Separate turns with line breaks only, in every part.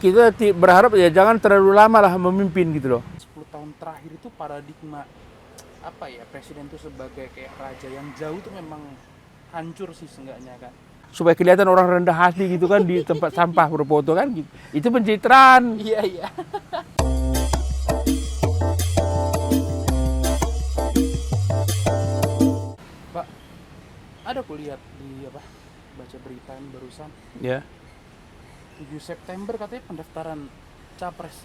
kita berharap ya jangan terlalu lama lah memimpin gitu loh.
10 tahun terakhir itu paradigma apa ya, presiden itu sebagai kayak raja yang jauh tuh memang hancur sih seenggaknya kan.
Supaya kelihatan orang rendah hati gitu kan di tempat sampah berfoto kan gitu. Itu pencitraan.
Iya, iya. Pak, ada aku lihat di apa, baca berita ini barusan,
Ya.
7 September katanya pendaftaran capres.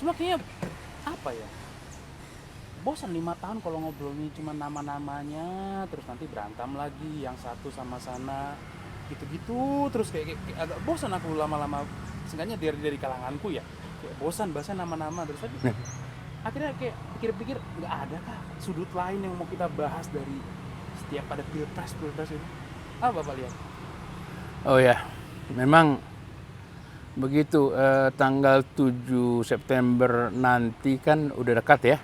Cuma kayaknya apa ya, bosan 5 tahun kalau ngobrolnya cuma nama-namanya, terus nanti berantem lagi yang satu sama sana, gitu-gitu terus kayak agak bosan aku lama-lama, seenggaknya dari kalanganku ya, kayak bosan bahasa nama-nama terus aja. Akhirnya kayak pikir-pikir, nggak ada kah sudut lain yang mau kita bahas dari setiap ada pilpres itu? Apa Bapak lihat?
Oh ya, memang begitu. Tanggal 7 September nanti kan udah dekat ya.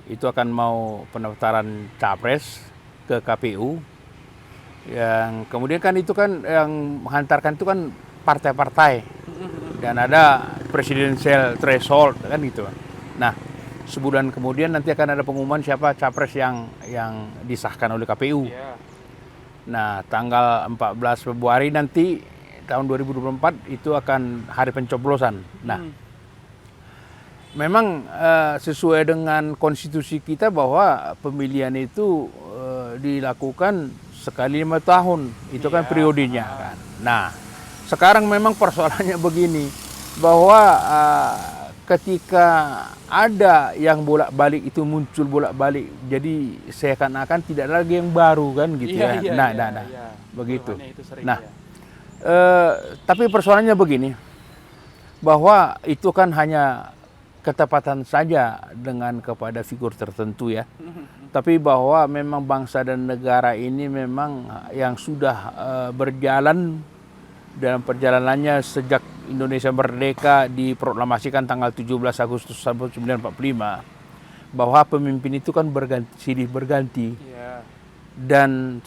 Itu akan mau pendaftaran capres ke KPU. Yang kemudian kan itu kan yang menghantarkan itu kan partai-partai. Dan ada presidential threshold kan gitu. Nah, sebulan kemudian nanti akan ada pengumuman siapa capres yang disahkan oleh KPU.
Yeah.
Nah, tanggal 14 Februari nanti tahun 2024 itu akan hari pencoblosan. Nah, memang sesuai dengan konstitusi kita bahwa pemilihan itu dilakukan sekali 5 tahun. Itu kan periodenya kan. Nah, sekarang memang persoalannya begini, bahwa ketika ada yang bolak-balik itu muncul bolak-balik, jadi seakan-akan tidak lagi yang baru kan gitu ya. Nah, begitu. Nah, tapi persoalannya begini, bahwa itu kan hanya ketepatan saja dengan kepada figur tertentu ya. Tapi bahwa memang bangsa dan negara ini memang yang sudah berjalan dalam perjalanannya sejak Indonesia merdeka diproklamasikan tanggal 17 Agustus 1945, bahwa pemimpin itu kan silih berganti.
Yeah.
Dan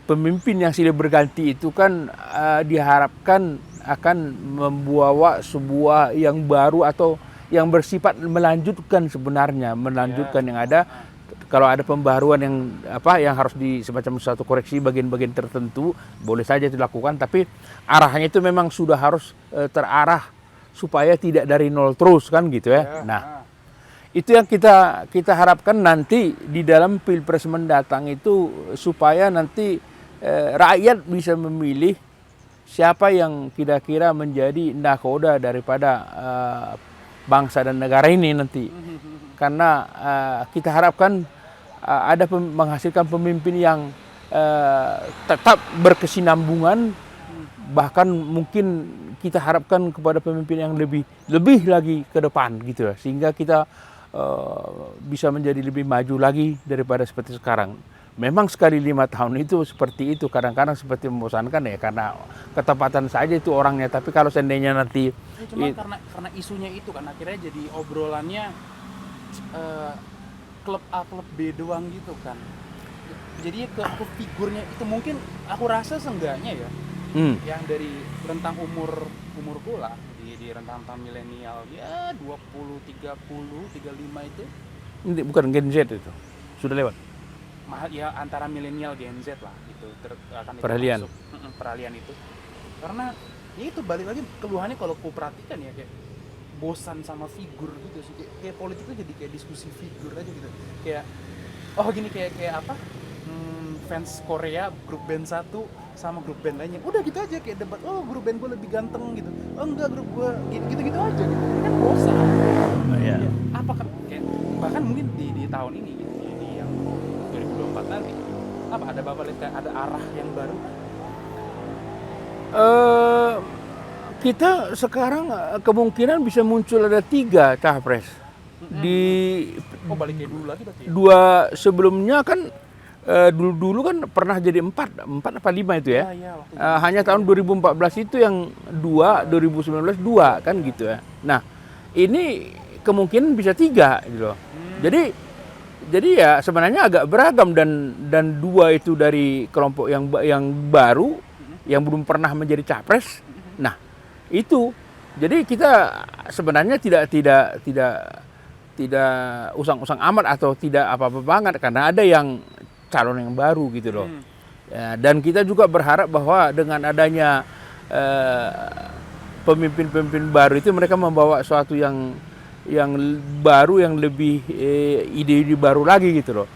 pemimpin yang silih berganti itu kan diharapkan akan membawa sebuah yang baru atau yang bersifat melanjutkan sebenarnya, melanjutkan yang ada. Kalau ada pembaruan yang harus semacam satu koreksi bagian-bagian tertentu, boleh saja dilakukan, tapi arahnya itu memang sudah harus terarah supaya tidak dari nol terus kan gitu ya. Nah, itu yang kita harapkan nanti di dalam Pilpres mendatang itu, supaya nanti rakyat bisa memilih siapa yang kira-kira menjadi nakoda daripada bangsa dan negara ini nanti. Karena kita harapkan ada menghasilkan pemimpin yang tetap berkesinambungan, bahkan mungkin kita harapkan kepada pemimpin yang lebih lagi ke depan gitu ya, sehingga kita bisa menjadi lebih maju lagi daripada seperti sekarang. Memang sekali 5 tahun itu seperti itu, kadang-kadang seperti membosankan ya, karena ketepatan saja itu orangnya. Tapi kalau seandainya nanti
cuma karena isunya itu kan akhirnya jadi obrolannya klub A klub B doang gitu kan. Jadi ke figurnya itu mungkin aku rasa seenggaknya ya, yang dari rentang umurku lah, di rentang milenial ya 20, 30, 35 itu.
Ini bukan Gen Z itu, sudah lewat.
Ya antara milenial Gen Z lah itu akan
peralihan.
Peralihan itu. Karena ya itu balik lagi keluhannya kalau aku perhatikan ya, kayak bosan sama figur gitu sih, kayak politik itu jadi kayak diskusi figur aja gitu, kayak gini kayak apa, fans Korea grup band satu sama grup band lainnya, udah gitu aja kayak debat, grup band gue lebih ganteng gitu, enggak grup gue gitu aja gitu kan, bosan. Ya, apakah kayak bahkan mungkin di tahun ini gitu, di yang 2024 nanti apa ada Bapak lihat kayak ada arah yang baru?
Kita sekarang kemungkinan bisa muncul ada 3 capres.
Balik kayak dulu lagi berarti
ya? 2 sebelumnya kan dulu kan pernah jadi 4 apa 5 itu ya. Hanya tahun 2014 itu yang 2, 2019 2 kan gitu ya. Nah, ini kemungkinan bisa 3 gitu loh. Jadi ya sebenarnya agak beragam, dan 2 itu dari kelompok yang baru yang belum pernah menjadi capres. Nah, itu Jadi kita sebenarnya tidak usang-usang amat atau tidak apa-apa banget karena ada yang calon yang baru gitu loh. Ya, dan kita juga berharap bahwa dengan adanya pemimpin-pemimpin baru itu mereka membawa suatu yang baru, yang lebih ide-ide baru lagi gitu loh.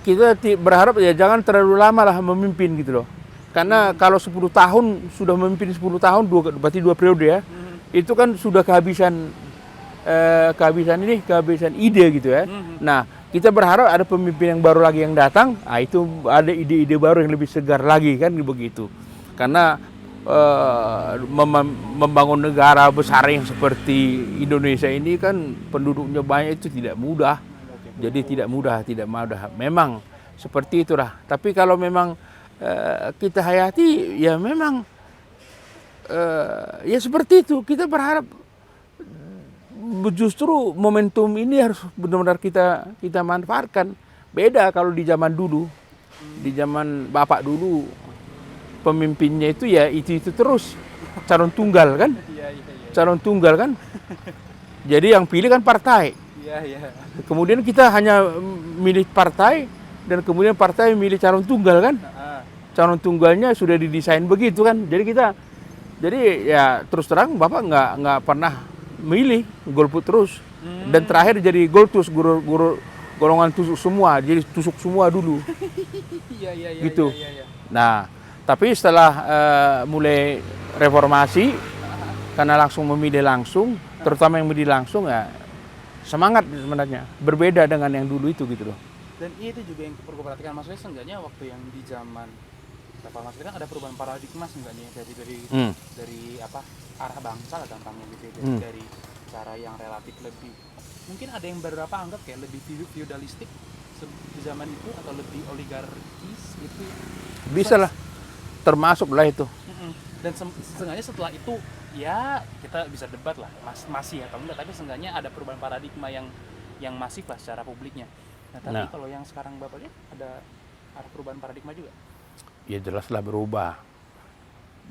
Kita berharap ya jangan terlalu lama lah memimpin gitu loh. Karena kalau 10 tahun sudah memimpin 10 tahun berarti 2 periode ya. Itu kan sudah kehabisan ide gitu ya. Nah, kita berharap ada pemimpin yang baru lagi yang datang, itu ada ide-ide baru yang lebih segar lagi kan begitu. Karena membangun negara besar yang seperti Indonesia ini kan penduduknya banyak, itu tidak mudah. Jadi tidak mudah. Memang seperti itulah. Tapi kalau memang kita hayati ya memang ya seperti itu. Kita berharap justru momentum ini harus benar-benar kita manfaatkan. Beda kalau di zaman dulu, di zaman bapak dulu, pemimpinnya itu ya itu terus calon tunggal kan, calon tunggal kan. Jadi yang pilih kan partai. Kemudian kita hanya milih partai dan kemudian partai milih calon tunggal kan. Calon tunggalnya sudah didesain begitu kan. Jadi ya terus terang bapak nggak pernah milih, golput terus. Dan terakhir jadi goltus, golongan tusuk semua, jadi tusuk semua dulu. Gitu. Nah, tapi setelah mulai reformasi, karena langsung memilih langsung, terutama yang memilih langsung ya semangat sebenarnya, berbeda dengan yang dulu itu gitu loh.
Dan itu juga yang perlu perhatikan, maksudnya seenggaknya waktu yang di zaman reformasi kan ada perubahan paradigma seenggaknya dari apa arah bangsa lah gampangnya gitu ya. Dari cara yang relatif lebih, mungkin ada yang beberapa anggap kayak lebih feudalistik di zaman itu atau lebih oligarkis gitu.
Bisa lah, termasuk lah itu.
Dan seenggaknya setelah itu ya kita bisa debat lah masih atau enggak, tapi seenggaknya ada perubahan paradigma yang masif lah secara publiknya. Nah tapi kalau yang sekarang bapak lihat ada perubahan paradigma juga?
Ya jelaslah berubah.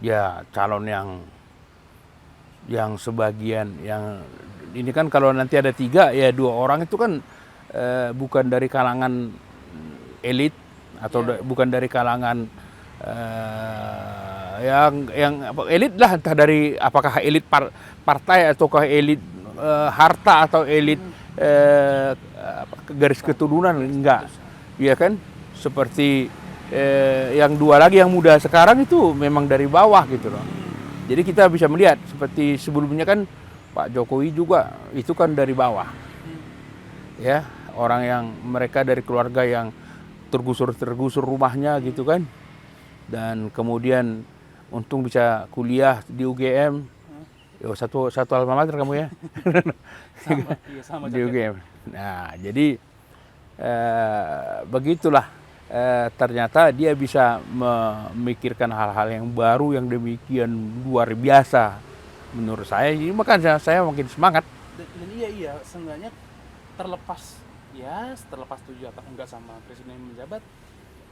Ya calon yang sebagian yang ini kan kalau nanti ada 3 ya 2 orang itu kan bukan dari kalangan elit atau bukan dari kalangan yang elit lah, entah dari apakah elit partai ataukah elit harta atau elit garis keturunan, enggak. Iya kan? Seperti yang 2 lagi yang muda sekarang itu memang dari bawah gitu loh. Jadi kita bisa melihat seperti sebelumnya kan Pak Jokowi juga itu kan dari bawah. Ya, orang yang mereka dari keluarga yang tergusur rumahnya gitu kan. Dan kemudian untung bisa kuliah di UGM. Satu alma mater kamu ya.
Sama
di UGM. Nah, jadi begitulah. Ternyata dia bisa memikirkan hal-hal yang baru yang demikian luar biasa menurut saya. Jadi makanya saya makin semangat.
Dan iya seenggaknya terlepas 7 atau enggak sama presiden yang menjabat,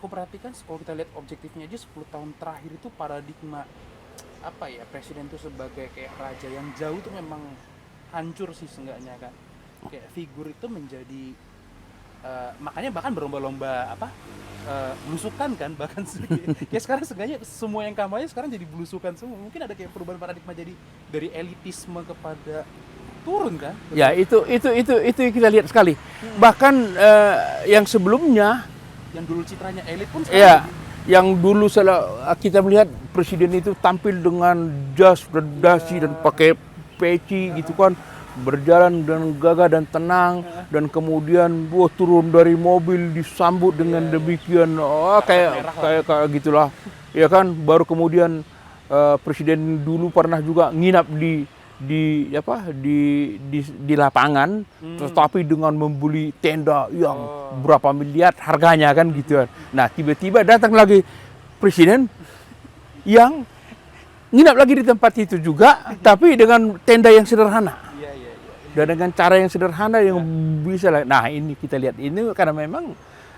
aku perhatikan kalau kita lihat objektifnya aja 10 tahun terakhir itu paradigma apa ya, presiden itu sebagai kayak raja yang jauh tuh memang hancur sih seenggaknya kan. Kayak figur itu menjadi makanya bahkan berlomba-lomba belusukan kan, bahkan ya sekarang seenggaknya semua yang kampanye sekarang jadi belusukan semua. Mungkin ada kayak perubahan paradigma, jadi dari elitisme kepada turun kan.
Ya itu kita lihat sekali. Bahkan yang sebelumnya
yang dulu citranya elit pun
sekarang ya, yang dulu kita melihat presiden itu tampil dengan jas dan dasi dan pakai peci gitu kan, berjalan dengan gagah dan tenang, dan kemudian turun dari mobil disambut dengan demikian kayak gitulah ya kan. Baru kemudian presiden dulu pernah juga nginap di lapangan, tetapi dengan membeli tenda yang berapa miliar harganya kan gitu kan. Nah tiba-tiba datang lagi presiden yang nginap lagi di tempat itu juga, tapi dengan tenda yang sederhana. Dan dengan cara yang sederhana yang bisa lah. Nah ini kita lihat ini karena memang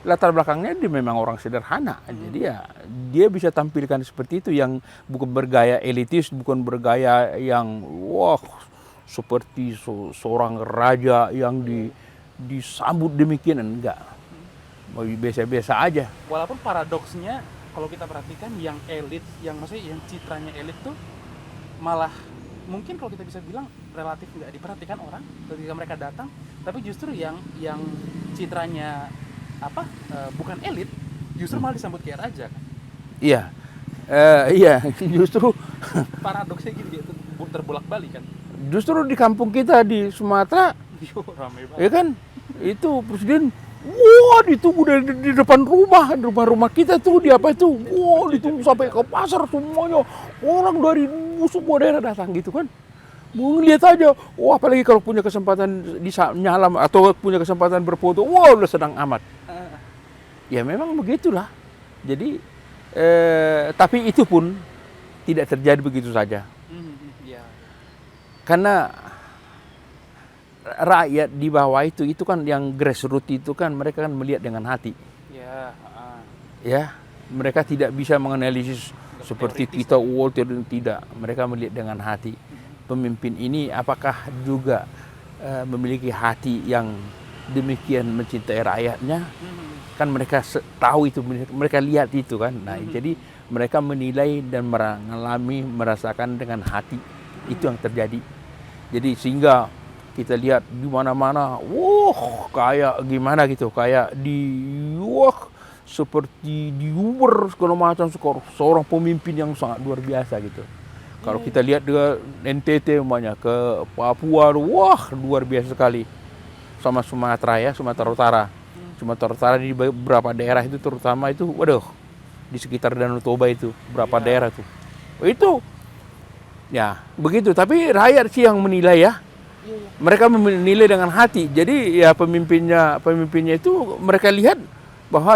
latar belakangnya dia memang orang sederhana. Jadi ya dia bisa tampilkan seperti itu yang bukan bergaya elitis, bukan bergaya yang wah seperti seorang raja yang disambut demikian, enggak. Biasa-biasa aja.
Walaupun paradoksnya kalau kita perhatikan yang elit, yang maksudnya yang citranya elit tuh malah mungkin kalau kita bisa bilang relatif nggak diperhatikan orang ketika mereka datang, tapi justru yang citranya bukan elit justru malah disambut kayak raja kan.
Iya. Iya, justru
Paradoksnya gitu dia terbolak-balik kan.
justru di kampung kita di Sumatera,
Yo, ramai banget.
ya kan, itu presiden, wah ditunggu di depan rumah kita tuh, di apa itu, wah ditunggu sampai ke pasar semuanya, orang dari semua daerah datang gitu kan. Mau lihat aja, wah apalagi kalau punya kesempatan nyalam atau punya kesempatan berfoto, wah udah senang amat. Ya memang begitulah. Jadi, tapi itu pun tidak terjadi begitu saja.
Ya.
Karena rakyat di bawah itu kan yang grassroots itu kan mereka kan melihat dengan hati.
Ya.
Ya, mereka tidak bisa menganalisis seperti
teoritis
kita tidak. Mereka melihat dengan hati. Pemimpin ini apakah juga memiliki hati yang demikian mencintai rakyatnya? Kan mereka tahu itu, mereka lihat itu kan. Nah, jadi mereka menilai dan merasakan dengan hati. Itu yang terjadi. Jadi sehingga kita lihat di mana-mana, wah kayak gimana gitu, kayak seperti diuber segala macam, seorang pemimpin yang sangat luar biasa gitu. Kalau kita lihat ke NTT umpamanya, ke Papua, wah luar biasa sekali. Sama Sumatera ya, Sumatera Utara. Sumatera Utara di beberapa daerah itu terutama itu, waduh, di sekitar Danau Toba itu, berapa daerah tuh. Itu, ya begitu. Tapi rakyat sih yang menilai ya. Mereka menilai dengan hati. Jadi ya pemimpinnya itu mereka lihat bahwa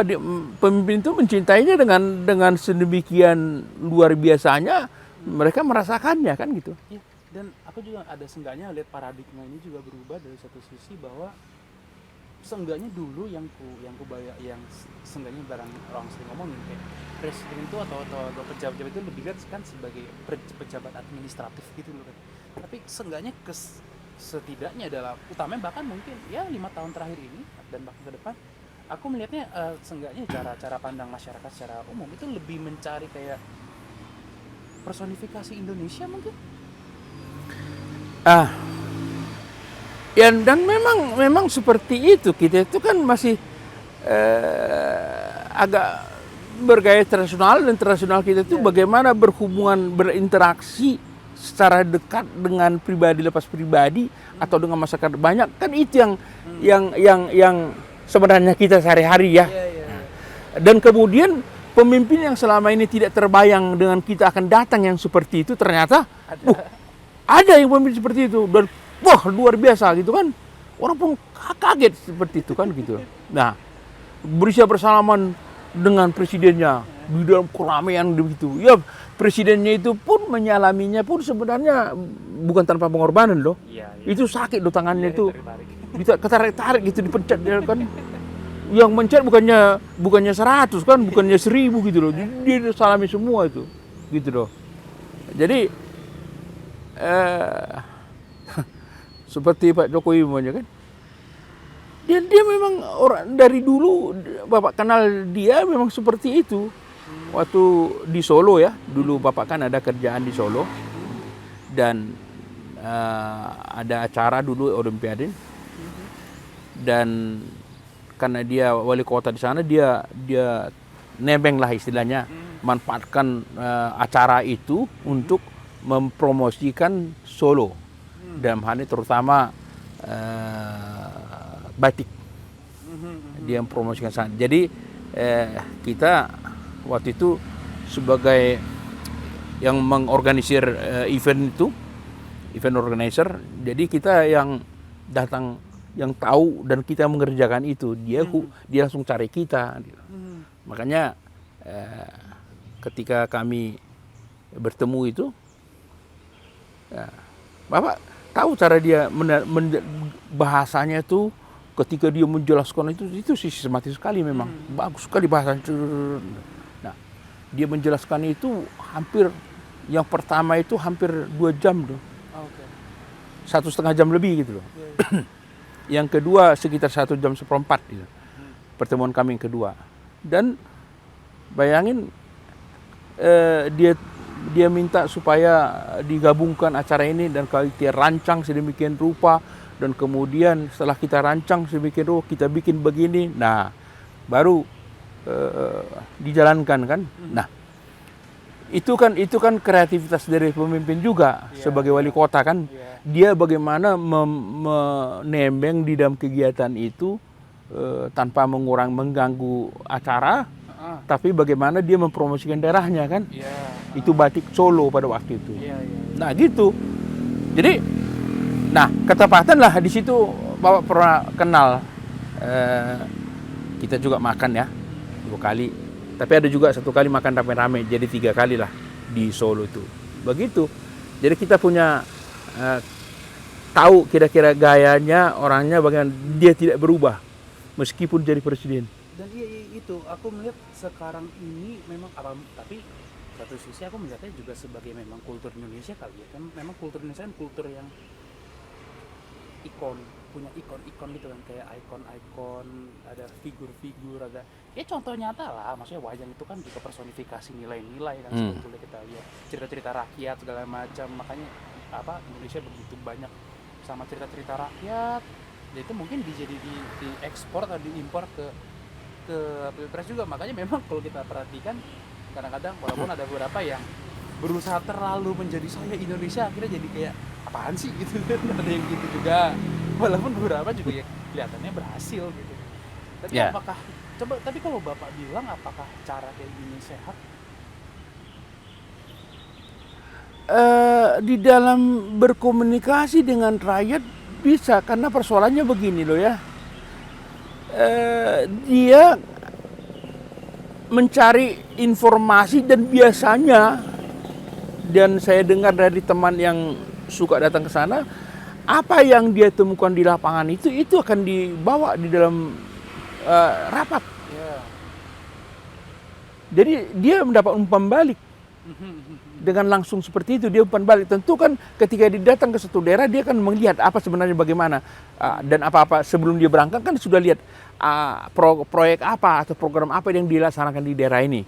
pemimpin itu mencintainya dengan sedemikian luar biasanya, mereka merasakannya kan gitu.
Iya, dan aku juga ada seenggaknya lihat paradigma ini juga berubah dari satu sisi bahwa seenggaknya dulu yang seenggaknya barang orang sering ngomongin kayak presiden itu atau pejabat itu lebih lihat kan sebagai pejabat administratif gitu loh kan. Tapi seenggaknya setidaknya adalah utamanya bahkan mungkin ya 5 tahun terakhir ini dan bahkan ke depan aku melihatnya seenggaknya cara pandang masyarakat secara umum itu lebih mencari kayak personifikasi Indonesia mungkin.
Ya, dan memang seperti itu. Kita itu kan masih agak bergaya internasional kita itu bagaimana berhubungan, berinteraksi secara dekat dengan pribadi lepas pribadi atau dengan masyarakat banyak, kan itu yang sebenarnya kita sehari-hari ya. Dan kemudian pemimpin yang selama ini tidak terbayang dengan kita akan datang yang seperti itu, ternyata ada yang pemimpin seperti itu dan wah luar biasa gitu kan, orang pun kaget seperti itu kan gitu. Nah, berusaha bersalaman dengan presidennya di dalam keramaian begitu ya, presidennya itu pun menyalaminya pun sebenarnya bukan tanpa pengorbanan loh. Itu sakit loh tangannya itu, bisa ketarik-tarik gitu, dipencet kan. Yang mencet bukannya 100 kan, bukannya 1000 gitu loh. Dia salami semua itu. Gitu loh. Jadi seperti Pak Jokowi namanya kan. Dia memang orang dari dulu Bapak kenal dia memang seperti itu. Waktu di Solo ya, dulu Bapak kan ada kerjaan di Solo. Dan ada acara dulu Olimpiade. Dan karena dia wali kota di sana, dia nebeng lah istilahnya, manfaatkan acara itu untuk mempromosikan Solo, dalam hal ini terutama batik. Dia mempromosikan sana. Jadi kita waktu itu sebagai yang mengorganisir event itu, event organizer, jadi kita yang datang, yang tahu dan kita mengerjakan itu, dia langsung cari kita. Makanya ketika kami bertemu itu, Bapak tahu cara dia bahasanya itu ketika dia menjelaskan itu sistematis sekali memang. Bagus sekali bahasa. Nah, dia menjelaskan itu hampir, yang pertama itu hampir 2 jam tuh.
Oke.
1,5 jam lebih gitu loh. Yang kedua sekitar 1 jam seperempat gitu. Pertemuan kami yang kedua. Dan bayangin dia minta supaya digabungkan acara ini dan kita rancang sedemikian rupa, dan kemudian setelah kita rancang sedemikian rupa kita bikin begini. Nah, baru dijalankan kan. Nah, itu kan kreativitas dari pemimpin juga sebagai wali kota kan. Dia bagaimana menembeng di dalam kegiatan itu tanpa mengganggu acara, tapi bagaimana dia mempromosikan daerahnya kan. Itu batik Solo pada waktu itu. Nah gitu. Jadi, nah ketepatan lah di situ Bapak pernah kenal. Kita juga makan ya 2 kali. Tapi ada juga 1 kali makan rame-rame, jadi 3 kali lah di Solo itu. Begitu. Jadi kita punya tahu kira-kira gayanya, orangnya bagaimana, dia tidak berubah meskipun jadi presiden.
Dan itu aku melihat sekarang ini memang tapi satu sisi aku melihatnya juga sebagai memang kultur Indonesia kali ya. Kan memang kultur Indonesia kan kultur yang punya ikon gitu kan, kayak ikon, ada figur-figur, ada ya contoh nyata lah, maksudnya wayang itu kan juga personifikasi nilai-nilai kan sebetulnya kita lihat, cerita-cerita rakyat segala macam, makanya Indonesia begitu banyak sama cerita-cerita rakyat, dan itu mungkin diekspor atau diimpor ke Pilpres juga. Makanya memang kalau kita perhatikan kadang-kadang walaupun ada beberapa yang berusaha terlalu menjadi saya Indonesia, akhirnya jadi kayak apaan sih gitu kan, ada yang gitu juga, walaupun beberapa juga ya kelihatannya berhasil gitu. Tapi tapi kalau Bapak bilang apakah cara kayak gini sehat?
Di dalam berkomunikasi dengan rakyat bisa, karena persoalannya begini loh ya. Dia mencari informasi dan biasanya, dan saya dengar dari teman yang suka datang ke sana, apa yang dia temukan di lapangan itu akan dibawa di dalam rapat. Jadi dia mendapat umpan balik. Dengan langsung seperti itu dia umpan balik. Tentu kan ketika dia datang ke satu daerah, dia kan melihat apa sebenarnya bagaimana, dan apa-apa sebelum dia berangkat kan sudah lihat proyek apa atau program apa yang dilaksanakan di daerah ini.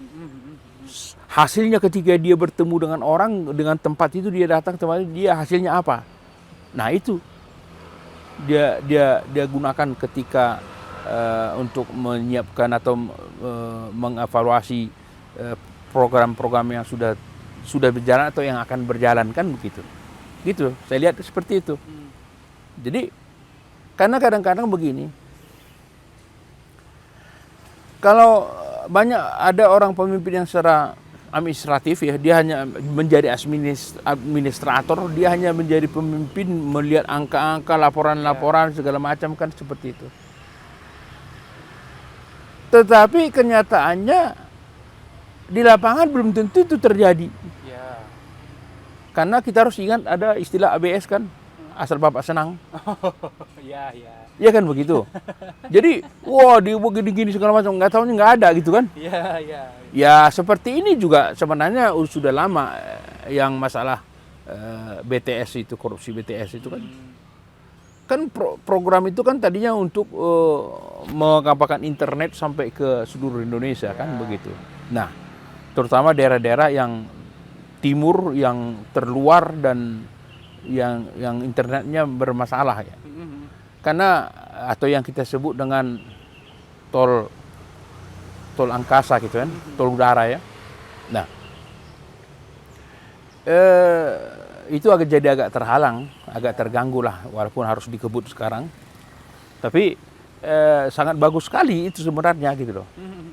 Hasilnya ketika dia bertemu dengan orang, dengan tempat itu, dia datang tempat itu, dia hasilnya apa. Nah itu dia gunakan ketika untuk menyiapkan atau mengevaluasi program-program yang sudah berjalan atau yang akan berjalan kan begitu. Gitu, saya lihat seperti itu. Jadi karena kadang-kadang begini, kalau banyak ada orang pemimpin yang secara administratif ya, dia hanya menjadi administrator, dia hanya menjadi pemimpin, melihat angka-angka, laporan-laporan segala macam kan seperti itu. Tetapi kenyataannya di lapangan belum tentu itu terjadi. Karena kita harus ingat ada istilah ABS kan, asal Bapak senang. Iya kan begitu. Jadi, dia begini-gini segala macam, nggak tahunya nggak ada gitu kan. Ya seperti ini juga sebenarnya sudah lama yang masalah BTS itu, korupsi BTS itu kan. Kan program itu kan tadinya untuk mengapakan internet sampai ke seluruh Indonesia kan begitu. Nah, terutama daerah-daerah yang timur, yang terluar dan yang internetnya bermasalah ya. Karena atau yang kita sebut dengan tol angkasa gitu kan, tol udara ya. Nah, itu jadi agak terhalang, agak terganggu lah, walaupun harus dikebut sekarang. Tapi sangat bagus sekali itu sebenarnya gitu loh.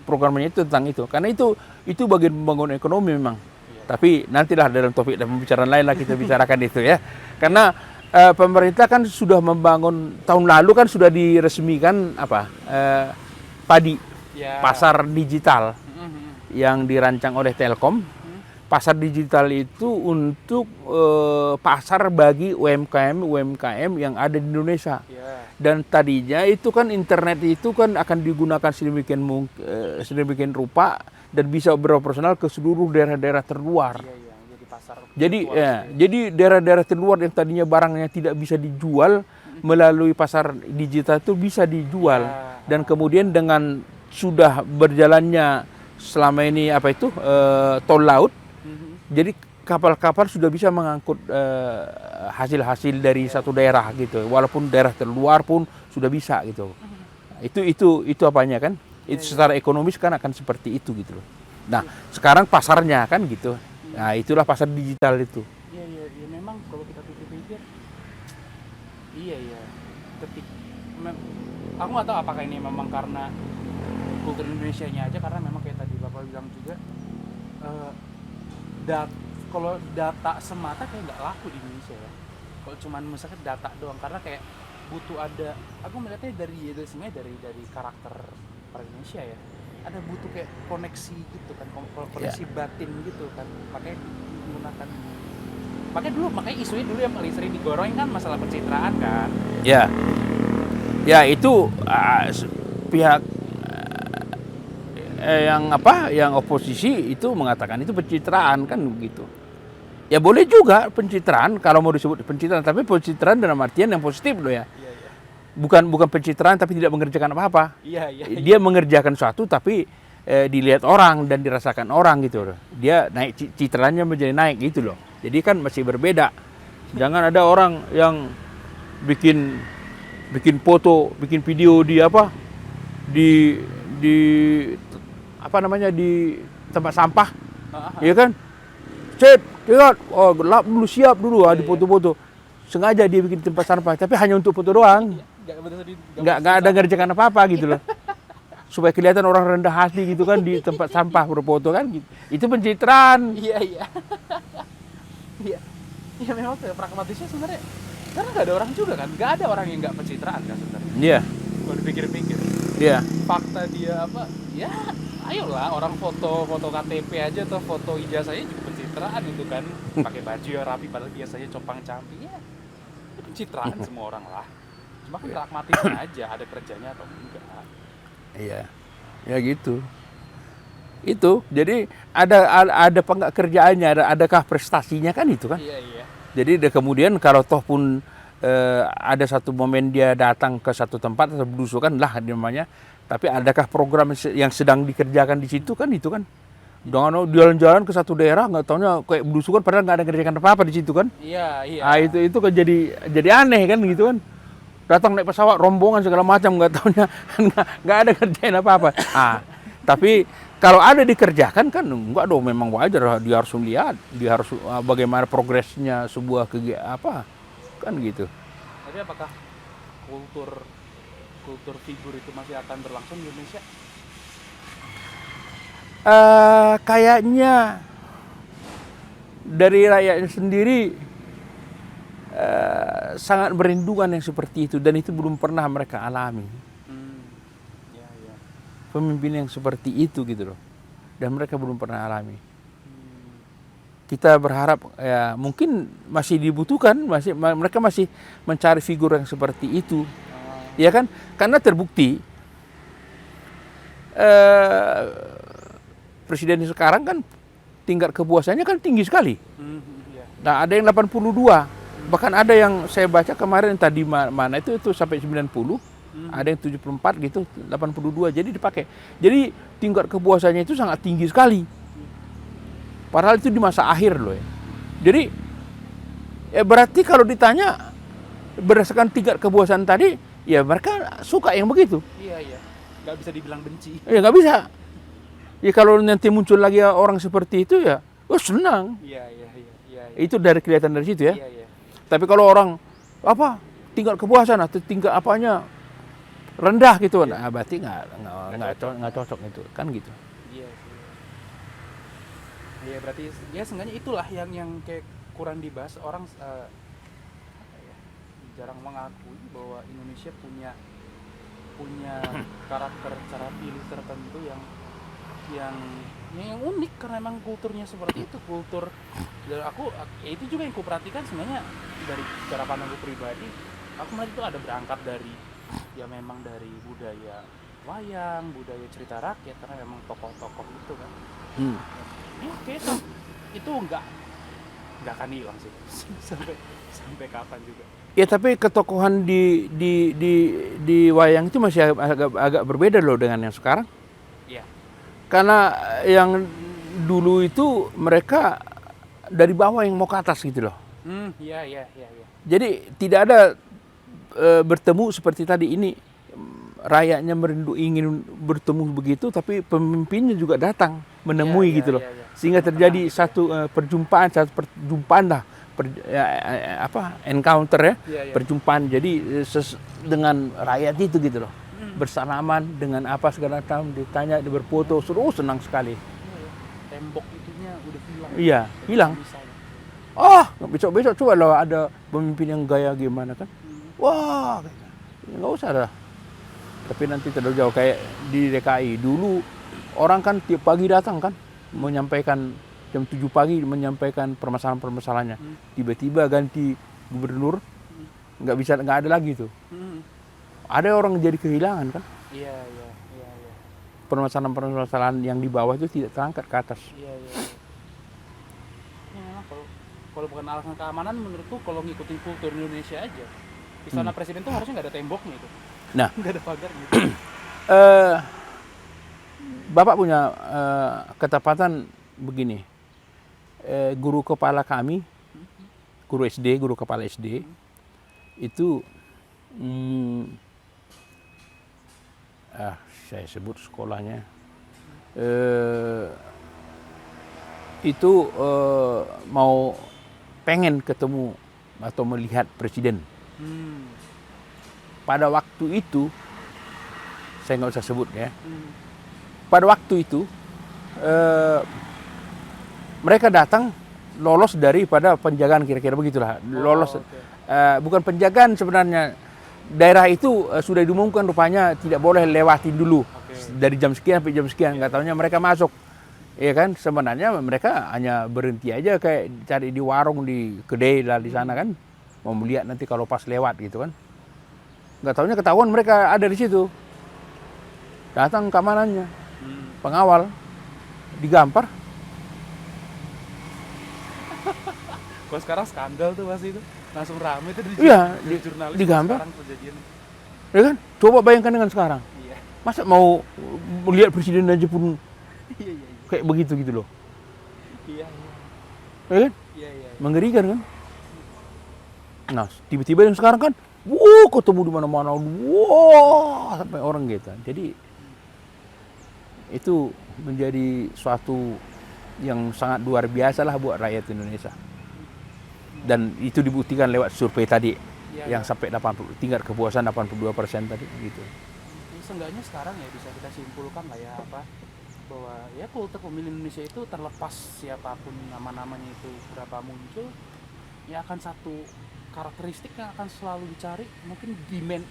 Programnya itu tentang itu, karena itu bagian membangun ekonomi memang. Tapi nantilah dalam topik dan pembicaraan lain lah kita bicarakan itu ya. Karena pemerintah kan sudah membangun, tahun lalu kan sudah diresmikan pasar digital yang dirancang oleh Telkom. pasar digital itu untuk pasar bagi UMKM yang ada di Indonesia.
Iya.
Dan tadinya itu kan internet itu kan akan digunakan sedemikian rupa dan bisa beroperasional ke seluruh daerah-daerah terluar.
Iya, iya, jadi pasar.
Jadi
virtual
ya,
gitu
jadi daerah-daerah terluar yang tadinya barangnya tidak bisa dijual melalui pasar digital itu bisa dijual.
Ya.
Dan kemudian dengan sudah berjalannya selama ini tol laut, jadi kapal-kapal sudah bisa mengangkut hasil-hasil dari satu daerah gitu, walaupun daerah terluar pun sudah bisa gitu. Itu apanya kan? Itu secara ekonomis kan akan seperti itu gitu loh. Nah, sekarang pasarnya kan gitu. Nah, itulah pasar digital itu.
Iya, iya, iya, memang kalau kita pikir-pikir, iya, iya. Aku nggak tahu apakah ini memang karena kultur Indonesianya aja, karena memang kayak tadi Bapak bilang juga, kalau data semata kayak nggak laku di Indonesia ya. Kalau cuman misalkan data doang, karena kayak butuh ada, aku melihatnya sebenarnya dari karakter orang Indonesia ya, ada butuh kayak koneksi gitu kan, koneksi batin gitu kan, makanya menggunakan, makanya isunya dulu yang paling sering digoreng kan masalah pencitraan kan.
Ya itu pihak yang oposisi itu mengatakan itu pencitraan kan begitu. Ya boleh juga pencitraan kalau mau disebut pencitraan, tapi pencitraan dalam artian yang positif loh ya.
Iya, iya.
Bukan pencitraan tapi tidak mengerjakan apa-apa.
Iya, iya.
Dia mengerjakan suatu tapi dilihat orang dan dirasakan orang gitu loh. Dia naik citranya menjadi naik gitu loh. Jadi kan masih berbeda. Jangan ada orang yang bikin foto, bikin video di tempat sampah. Iya kan? Lihat, gelap dulu, siap dulu di foto-foto. Sengaja dia bikin tempat sampah, tapi hanya untuk foto doang. Nggak ada ngerjakan apa-apa gitu loh. Supaya kelihatan orang rendah hati gitu kan di tempat sampah berfoto kan gitu. Itu pencitraan.
Iya, iya. Iya. Ya memang kayak pragmatisnya sebenarnya, karena nggak ada orang juga kan, nggak ada orang yang nggak pencitraan kan sebenarnya.
Iya.
Kalau dipikir-pikir.
Iya.
Fakta dia apa? Ya, ayolah orang foto KTP aja atau foto ijazahnya juga pencitraan itu kan, pakai baju yang rapi padahal biasanya compang-camping ya. Itu pencitraan semua orang lah. Cuma kan pragmatisnya aja, ada kerjanya atau enggak.
Iya. Ya gitu. Itu. Jadi ada enggak kerjaannya, adakah prestasinya kan itu kan?
Iya, iya.
Jadi kemudian kalau toh pun ada satu momen dia datang ke satu tempat atau belusukan lah namanya, tapi adakah program yang sedang dikerjakan di situ kan itu kan? Jangan jalan-jalan ke satu daerah nggak taunya kayak belusukan padahal nggak ada kerjakan apa-apa di situ kan?
Iya, iya.
Ah itu kan jadi aneh kan gitu kan? Datang naik pesawat rombongan segala macam nggak taunya nggak ada kerjaan apa-apa. Tapi kalau ada dikerjakan kan enggak dong, memang wajar dia harus melihat, dia harus bagaimana progresnya sebuah kan gitu.
Tapi apakah kultur figur itu masih akan berlangsung di Indonesia?
Kayaknya dari rakyatnya sendiri sangat merindukan yang seperti itu dan itu belum pernah mereka alami.
Ya, ya.
Pemimpin yang seperti itu gitu loh, dan mereka belum pernah alami. Kita berharap ya mungkin masih dibutuhkan, mereka masih mencari figur yang seperti itu, ya kan? Karena terbukti presiden sekarang kan tingkat kepuasannya kan tinggi sekali. Nah ada yang 82, bahkan ada yang saya baca kemarin tadi mana itu sampai 90, ada yang 74 gitu, 82 jadi dipakai. Jadi tingkat kepuasannya itu sangat tinggi sekali. Padahal itu di masa akhir loh ya. Jadi berarti kalau ditanya berdasarkan tingkat kepuasan tadi, ya mereka suka yang begitu.
Iya, iya. Nggak bisa dibilang benci.
Ya nggak bisa. Ya kalau nanti muncul lagi orang seperti itu ya, senang.
Iya, iya, iya, iya.
Itu kelihatan dari situ ya.
Iya, iya.
Tapi kalau orang tingkat kepuasan atau tingkat apanya rendah gitu, nah berarti nggak cocok itu kan gitu.
Iya. Iya berarti ya seenggaknya itulah yang kayak kurang dibahas orang, jarang mengakui bahwa Indonesia punya karakter cara pilih tertentu yang yang unik karena emang kulturnya seperti itu, kultur. Dan ya itu juga yang kuperhatikan sebenarnya dari cara pandangku pribadi. Aku melihat itu ada berangkat dari ya memang dari budaya wayang, budaya cerita rakyat, karena memang tokoh-tokoh itu kan. Ya oke, itu nggak akan hilang sih sampai kapan juga.
Ya tapi ketokohan di wayang itu masih agak berbeda loh dengan yang sekarang.
Iya.
Karena yang dulu itu mereka dari bawah yang mau ke atas gitu loh.
Iya.
Jadi tidak ada bertemu seperti tadi ini, rakyatnya merindu ingin bertemu begitu, tapi pemimpinnya juga datang menemui gitu loh. Sehingga terjadi satu perjumpaan lah, encounter ya, perjumpaan. Jadi dengan rakyat itu gitu loh. Bersalaman dengan apa segala macam, ditanya, berfoto, senang sekali.
Tembok itunya udah hilang.
Iya, hilang. Oh, besok coba loh ada pemimpin yang gaya gimana kan. Wah, nggak usah dah. Tapi nanti terlalu jauh kayak di DKI dulu, orang kan tiap pagi datang kan menyampaikan jam 7 pagi menyampaikan permasalahan-permasalahannya. Tiba-tiba ganti gubernur, nggak ada lagi tuh. Ada orang jadi kehilangan kan?
Iya.
Permasalahan-permasalahan yang di bawah itu tidak terangkat ke atas.
Iya. Ya memang kalau bukan alasan keamanan, menurutku kalau ngikutin kultur Indonesia aja, istana presiden tuh harusnya nggak ada temboknya itu.
Nah,
nggak ada pagar gitu.
Bapak punya ketepatan begini. Guru kepala kami, guru kepala SD itu saya sebut sekolahnya itu mau pengen ketemu atau melihat presiden. Pada waktu itu saya nggak usah sebut ya. Pada waktu itu mereka datang lolos daripada penjagaan, kira-kira begitulah. Lolos bukan penjagaan sebenarnya. Daerah itu sudah diumumkan rupanya tidak boleh lewatin dulu. Dari jam sekian sampai jam sekian. Nggak tahunya mereka masuk. Iya kan, sebenarnya mereka hanya berhenti aja kayak cari di warung di kedai lah di sana kan. Mau melihat nanti kalau pas lewat gitu kan. Nggak tahunya ketahuan mereka ada di situ. Datang keamanannya, pengawal, digampar.
Kalau sekarang skandal tuh pasti itu. Langsung rame tuh
di
jurnalis
digambar.
Sekarang kejadian.
Ya kan? Coba bayangkan dengan sekarang.
Iya.
Masa mau melihat presiden aja pun kayak begitu gitu loh.
Iya.
Ya kan?
Iya.
Mengerikan kan? Nah, tiba-tiba yang sekarang kan, ketemu di mana-mana, sampai orang gitu. Jadi itu menjadi suatu yang sangat luar biasa lah buat rakyat Indonesia. Dan itu dibuktikan lewat survei tadi yang sampai 80, tingkat kepuasan 82% tadi gitu.
Seenggaknya sekarang ya bisa kita simpulkan lah ya bahwa ya kultur pemilih Indonesia itu terlepas siapapun nama-namanya itu berapa muncul, ya akan satu karakteristik yang akan selalu dicari, mungkin demand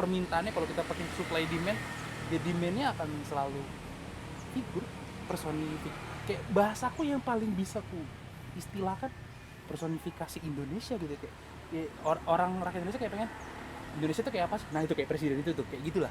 permintaannya, kalau kita pakai supply demand, ya demandnya akan selalu figur personifikasi. Kayak bahasaku yang paling bisa ku istilahkan personifikasi Indonesia gitu, kayak orang rakyat Indonesia kayak pengen Indonesia itu kayak apa sih? Nah itu kayak presiden itu tuh kayak gitulah.